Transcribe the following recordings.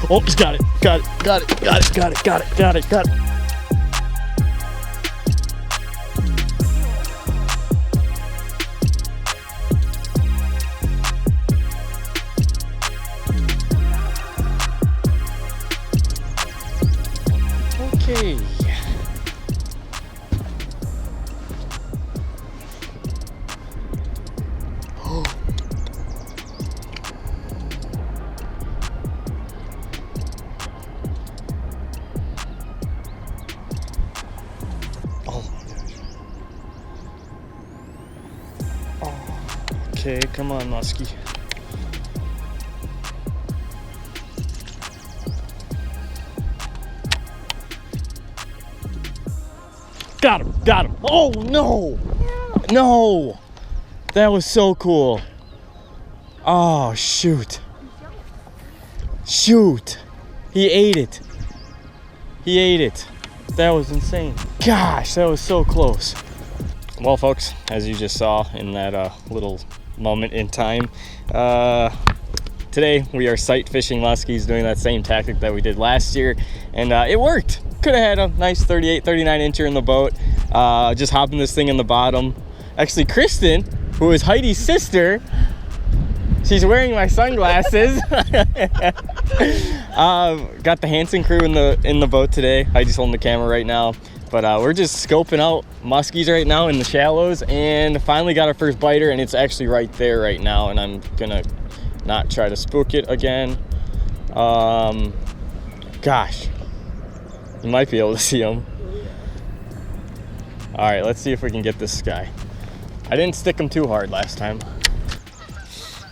Oh, he's got it. Got it. Got it. Got it. Got it. Got it. Got it. Got it. Okay. Okay, come on, Musky. Got him, got him. Oh, no. No. That was so cool. Oh, shoot. Shoot. He ate it. He ate it. That was insane. Gosh, that was so close. Well, folks, as you just saw in that little moment in time, today we are sight fishing muskies, doing that same tactic that we did last year, and it worked. Could have had a nice 38, 39 incher in the boat. Just hopping this thing in the bottom. Actually, Kristin, who is Heidi's sister, she's wearing my sunglasses. Got the Hansen crew in the boat today. Heidi's holding the camera right now. But we're just scoping out muskies right now in the shallows, and finally got our first biter, and it's actually right there right now, and I'm gonna not try to spook it again. Gosh, you might be able to see him. All right, let's see if we can get this guy. I didn't stick him too hard last time.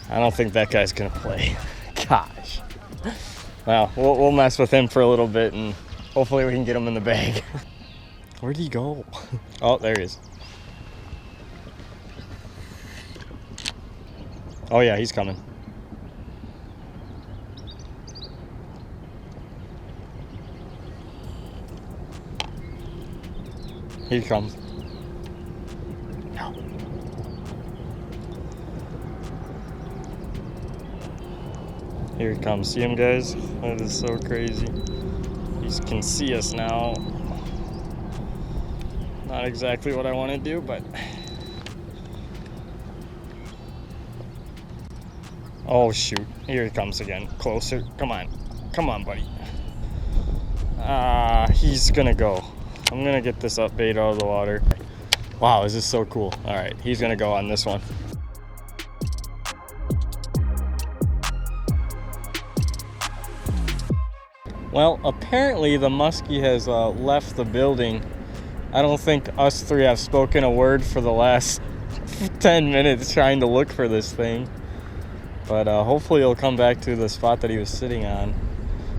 I don't think that guy's gonna play. Gosh. Well, we'll mess with him for a little bit, and hopefully we can get him in the bag. Where'd he go? Oh, there he is. Oh yeah, he's coming. Here he comes. No. Here he comes. See him, guys? That is so crazy. He can see us now. Not exactly what I want to do, but... Oh, shoot. Here he comes again. Closer. Come on. Come on, buddy. He's gonna go. I'm gonna get this up bait out of the water. Wow, this is so cool. All right, he's gonna go on this one. Well, apparently the muskie has left the building. I don't think us three have spoken a word for the last 10 minutes trying to look for this thing. But hopefully he'll come back to the spot that he was sitting on.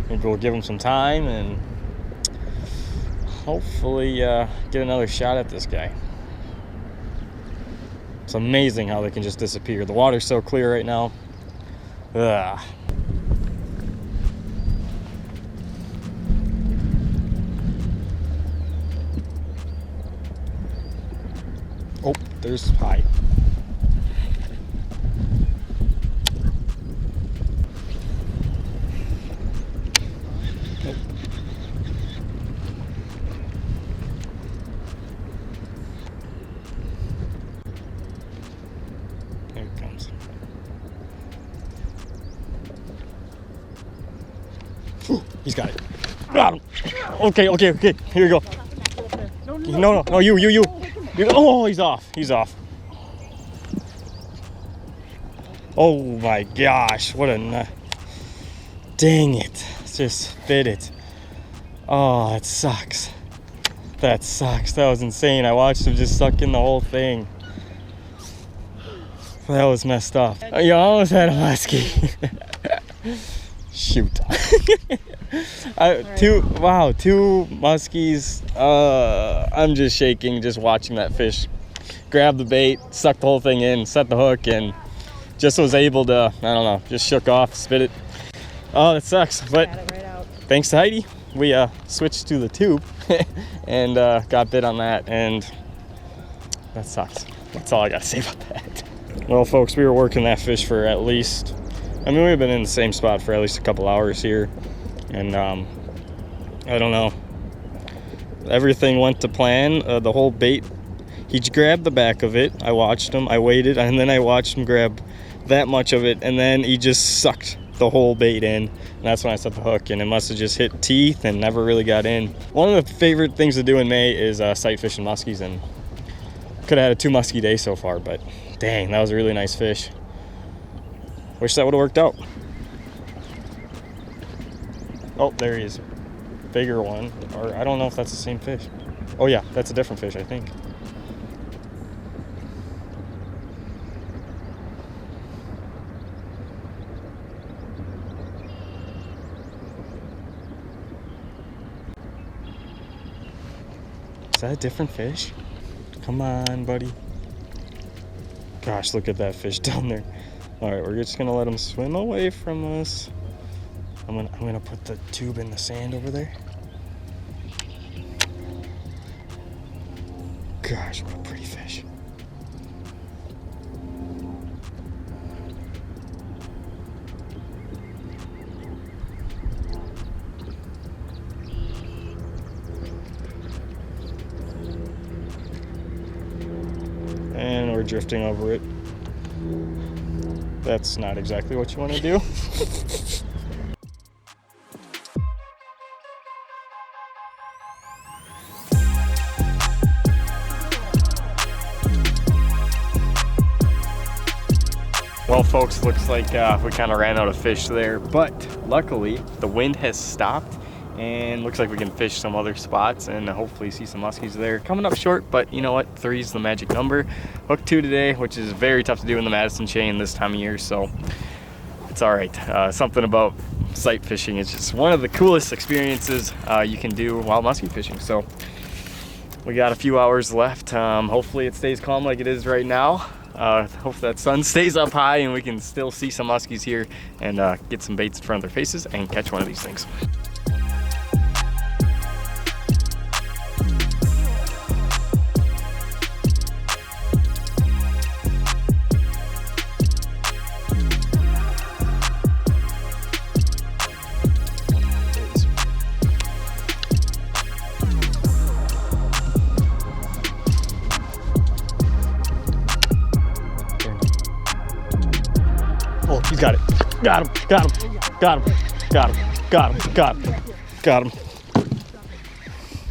Maybe we'll give him some time and hopefully get another shot at this guy. It's amazing how they can just disappear. The water's so clear right now. Ugh. Oh, there's high. There it comes. Ooh, he's got it. Got him. Okay. Here we go. No, you. Oh, he's off. Oh my gosh, what a nut. Dang it. Just fit it. Oh, that sucks. That was insane. I watched him just suck in the whole thing. That was messed up. You almost had a muskie. Shoot. Two muskies. I'm just shaking just watching that fish grab the bait, suck the whole thing in, set the hook, and just was able to, I don't know, just shook off, spit it. Oh, that sucks. But thanks to Heidi, we switched to the tube and got bit on that, and that sucks. That's all I gotta say about that. Well, folks, we were working that fish for at least, we've been in the same spot for at least a couple hours here. And I don't know, everything went to plan. The whole bait, he grabbed the back of it. I watched him, I waited, and then I watched him grab that much of it, and then he just sucked the whole bait in. And that's when I set the hook, and it must have just hit teeth and never really got in. One of the favorite things to do in May is sight fishing muskies, and could have had a 2 muskie day so far, but dang, that was a really nice fish. Wish that would have worked out. Oh, there he is. Bigger one, or I don't know if that's the same fish. Oh yeah, that's a different fish, I think. Is that a different fish? Come on, buddy. Gosh, look at that fish down there. All right, we're just gonna let him swim away from us. I'm gonna put the tube in the sand over there. Gosh, what a pretty fish. And we're drifting over it. That's not exactly what you want to do. Well, folks, looks like we kind of ran out of fish there, but luckily the wind has stopped and looks like we can fish some other spots and hopefully see some muskies there. Coming up short, but you know what? 3 is the magic number. Hooked 2 today, which is very tough to do in the Madison chain this time of year, so it's all right. Something about sight fishing is just one of the coolest experiences you can do while muskie fishing. So we got a few hours left. Hopefully it stays calm like it is right now. Hope that sun stays up high and we can still see some muskies here and get some baits in front of their faces and catch one of these things. Oh, he's got it. Got him. Got him. Got him. Got him. Got him. Got him. Got him.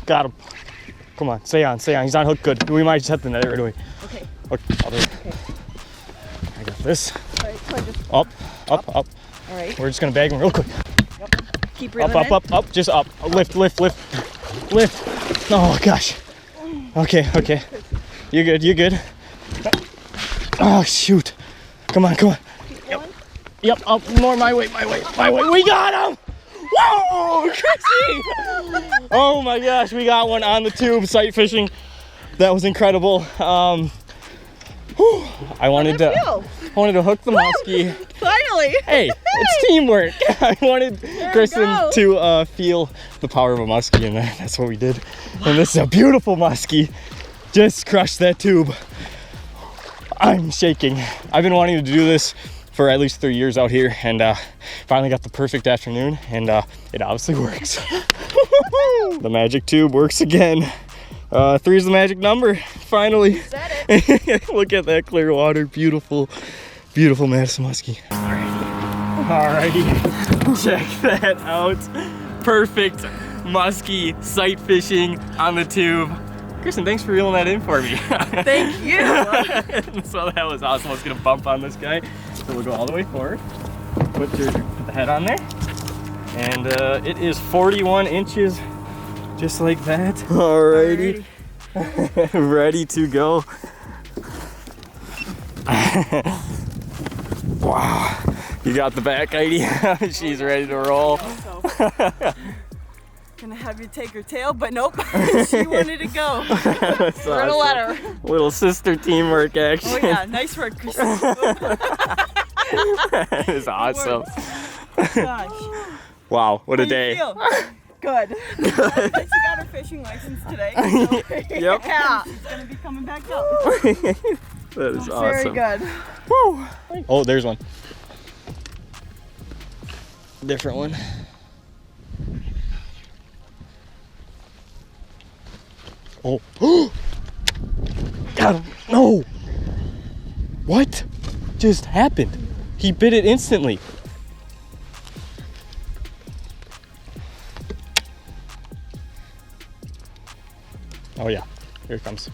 Got him. Come on, stay on, stay on. He's on hook good. We might just have to net it right away. Okay. Okay, I'll do it. Okay. I got this. All right, so just Up, up. All right. We're just gonna bag him real quick. Yep. Keep reeling Up. Just up. Lift. Lift. Oh gosh. Okay. You good. Oh shoot. Come on. Yep, up more my way. We got him! Whoa, Kristin! Oh my gosh, we got one on the tube, sight fishing. That was incredible. I wanted to hook the muskie. Finally! Hey, it's teamwork. I wanted Kristin to feel the power of a muskie, and that's what we did. And this is a beautiful muskie. Just crushed that tube. I'm shaking. I've been wanting to do this for at least 3 years out here, and finally got the perfect afternoon, and it obviously works. The magic tube works again. 3 is the magic number, finally. Said it. Look at that clear water, beautiful Madison muskie. Alrighty, check that out. Perfect muskie sight fishing on the tube. Kristin, thanks for reeling that in for me. Thank you. So that was awesome. I was gonna bump on this guy. So we'll go all the way forward. Put the head on there. And it is 41 inches, just like that. Alrighty. Ready to go. Wow. You got the back, Heidi? She's ready to roll. Gonna have you take her tail, but nope. She wanted to go. We're gonna let her. Little sister teamwork action. Oh yeah, nice work, Kristin. That is awesome. Gosh. Wow, what a How day. you feel? Good. She got her fishing license today. So Yep. Yeah, she's gonna be coming back up. That is awesome. Very good. Woo. Oh, there's one. Different one. Oh. Got him. No. What just happened? He bit it instantly. Oh yeah, here it comes.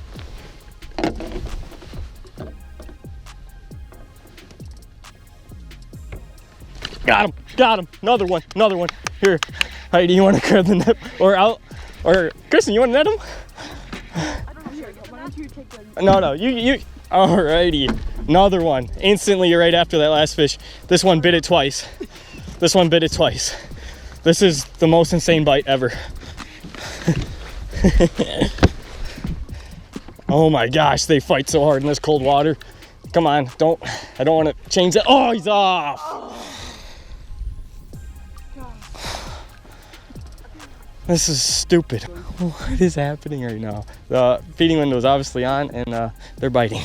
Got him, another one. Here, Heidi, you want to grab the net, or Kristin, you want to net him? I don't know. Here, why don't you take the... No, you. Alrighty, another one. Instantly, right after that last fish. This one bit it twice. This is the most insane bite ever. Oh my gosh, they fight so hard in this cold water. Come on, I don't want to change that. Oh, he's off. Oh. This is stupid. What is happening right now? The feeding window is obviously on, and they're biting.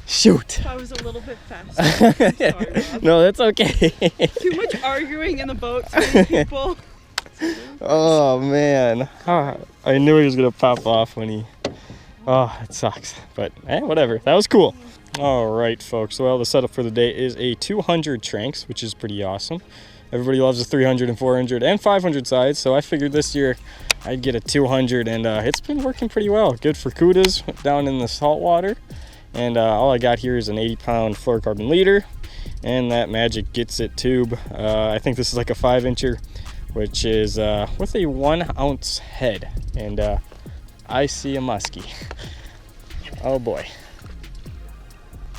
Shoot. I was a little bit fast. Sorry, Rob. No, that's okay. Too much arguing in the boat with people. Oh man, I knew he was gonna pop off when he. Oh, it sucks, but whatever. That was cool. All right, folks. Well, the setup for the day is a 200 Tranks, which is pretty awesome. Everybody loves the 300 and 400 and 500 size, so I figured this year I'd get a 200, and it's been working pretty well. Good for cudas down in the salt water, and all I got here is an 80-pound fluorocarbon leader, and that Magic Gets It tube. I think this is like a 5-incher, which is with a 1-ounce head, and I see a muskie. Oh boy.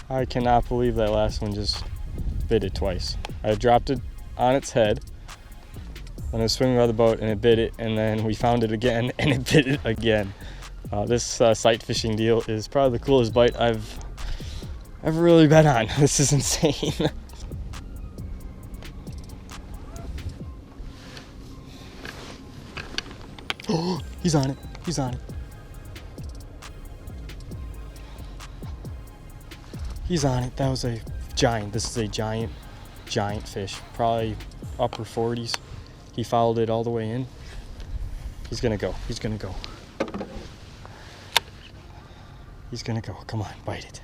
I cannot believe that last one just bit it twice. I dropped it on its head when I was swimming by the boat, and it bit it, and then we found it again and it bit it again. This sight fishing deal is probably the coolest bite I've ever really been on. This is insane. Oh, he's on it. That was a giant. This is a giant fish, probably upper 40s. He followed it all the way in. He's gonna go. Come on, bite it.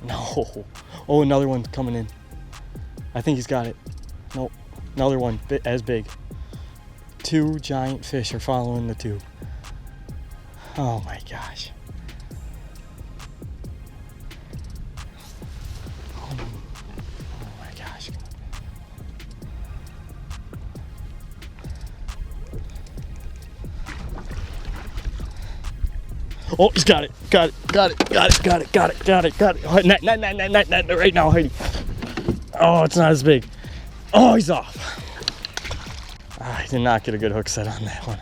No. Oh, another one coming in. I think he's got it. Nope. Another one as big. 2 giant fish are following the tube. Oh my gosh. Oh my gosh. Oh, he's got it. Got it. Oh, net right now, Heidi. Oh, it's not as big. Oh, he's off. I did not get a good hook set on that one.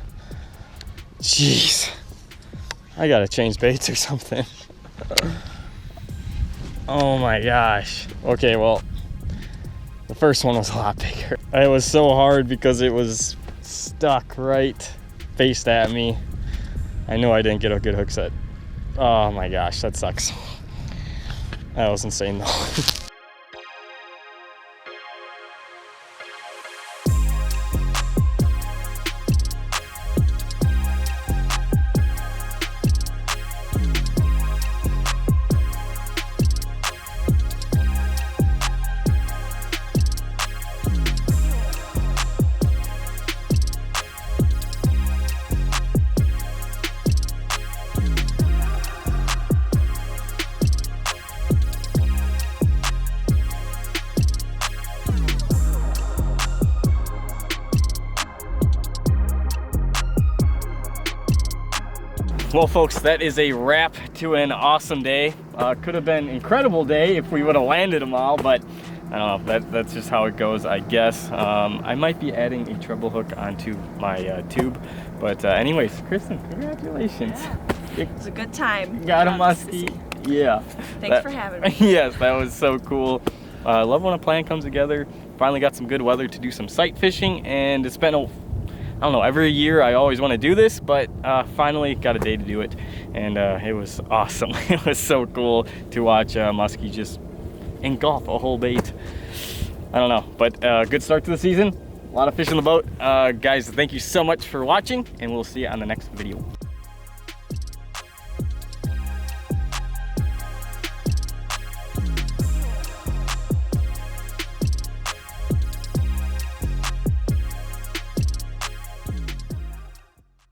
Jeez. I gotta change baits or something. Oh my gosh. Okay, well, the first one was a lot bigger. It was so hard because it was stuck right faced at me. I knew I didn't get a good hook set. Oh my gosh, that sucks. That was insane though. Well, folks, that is a wrap to an awesome day. Could have been an incredible day if we would have landed them all, but I don't know, that's just how it goes, I guess. I might be adding a treble hook onto my tube, but anyways, Kristin, congratulations. Yeah, it was a good time. Got a muskie. Yeah. Thanks for having me. Yes, that was so cool. I love when a plan comes together. Finally got some good weather to do some sight fishing, and it's been I don't know, every year I always want to do this, but finally got a day to do it, and it was awesome. It was so cool to watch muskie just engulf a whole bait. I don't know, but good start to the season. A lot of fish in the boat. Guys, thank you so much for watching, and we'll see you on the next video.